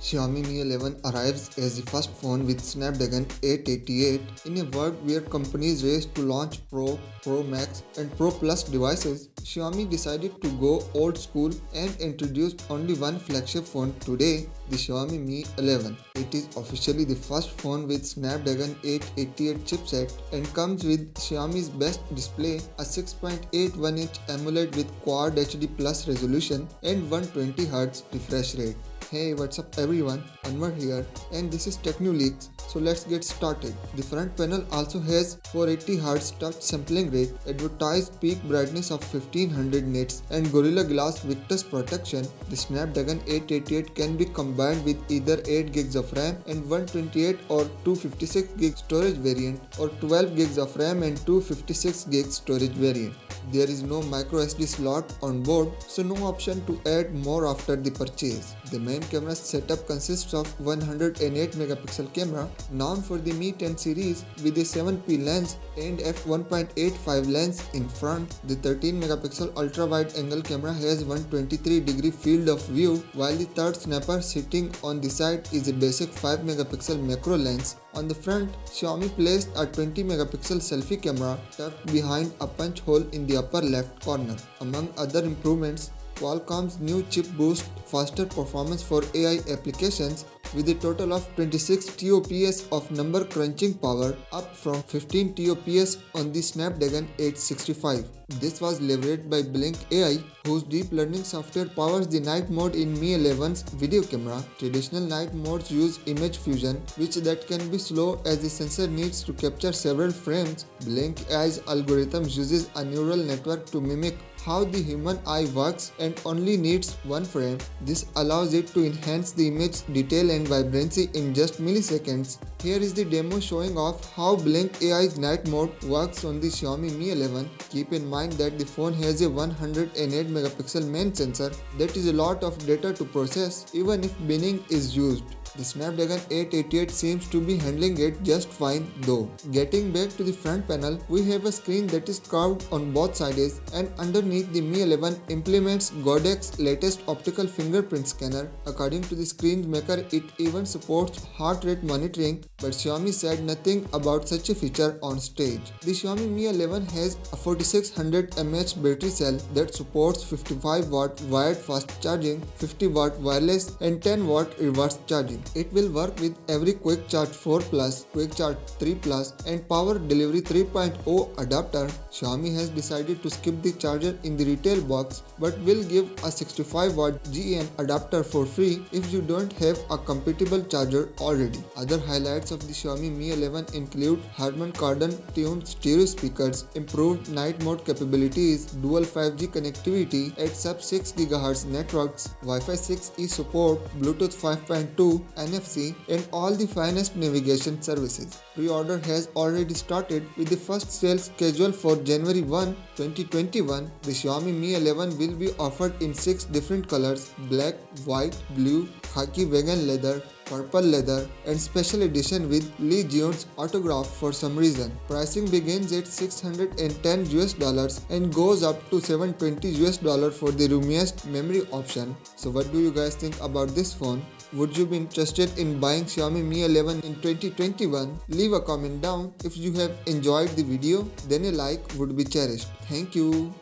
Xiaomi Mi 11 arrives as the first phone with Snapdragon 888 in a world where companies race to launch Pro, Pro Max and Pro Plus devices. Xiaomi decided to go old school and introduced only one flagship phone today, the Xiaomi Mi 11. It is officially the first phone with Snapdragon 888 chipset and comes with Xiaomi's best display, a 6.81-inch AMOLED with Quad HD Plus resolution and 120Hz refresh rate. Hey, what's up everyone, Anwar here and this is TechnoLeaks. So let's get started. The front panel also has 480Hz touch sampling rate, advertised peak brightness of 1500 nits and Gorilla Glass Victus protection. The Snapdragon 888 can be combined with either 8GB of RAM and 128 or 256GB storage variant or 12GB of RAM and 256GB storage variant. There is no microSD slot on board, so no option to add more after the purchase. The main camera setup consists of 108MP camera, known for the Mi 10 series, with a 7p lens and f1.85 lens in front. The 13MP ultra-wide angle camera has 123-degree field of view, while the third snapper sitting on the side is a basic 5MP macro lens. On the front, Xiaomi placed a 20MP selfie camera tucked behind a punch hole in the upper left corner. Among other improvements, Qualcomm's new chip boosts faster performance for AI applications with a total of 26 TOPS of number crunching power, up from 15 TOPS on the Snapdragon 865. This was leveraged by Blink AI, whose deep learning software powers the night mode in Mi 11's video camera. Traditional night modes use image fusion, which can be slow as the sensor needs to capture several frames. Blink AI's algorithm uses a neural network to mimic how the human eye works and only needs one frame. This allows it to enhance the image detail and vibrancy in just milliseconds. Here is the demo showing off how Blink AI's night mode works on the Xiaomi Mi 11. Keep in mind that the phone has a 108MP main sensor. That is a lot of data to process even if binning is used. The Snapdragon 888 seems to be handling it just fine though. Getting back to the front panel, we have a screen that is curved on both sides, and underneath the Mi 11 implements Godek's latest optical fingerprint scanner. According to the screen maker, it even supports heart rate monitoring, but Xiaomi said nothing about such a feature on stage. The Xiaomi Mi 11 has a 4600 mAh battery cell that supports 55W wired fast charging, 50W wireless and 10W reverse charging. It will work with every Quick Charge 4 Plus, Quick Charge 3 Plus and Power Delivery 3.0 adapter. Xiaomi has decided to skip the charger in the retail box but will give a 65W GM adapter for free if you don't have a compatible charger already. Other highlights of the Xiaomi Mi 11 include Harman Kardon tuned stereo speakers, improved night mode capabilities, dual 5G connectivity at sub-6 GHz networks, Wi-Fi 6E support, Bluetooth 5.2, NFC and all the finest navigation services. Pre-order has already started with the first sale scheduled for January 1, 2021. The Xiaomi Mi 11 will be offered in 6 different colors: black, white, blue, khaki vegan leather, purple leather and special edition with Lee Jeong's autograph for some reason. Pricing begins at $610 and goes up to $720 for the roomiest memory option. So what do you guys think about this phone? Would you be interested in buying Xiaomi Mi 11 in 2021? Leave a comment down. If you have enjoyed the video, then a like would be cherished. Thank you.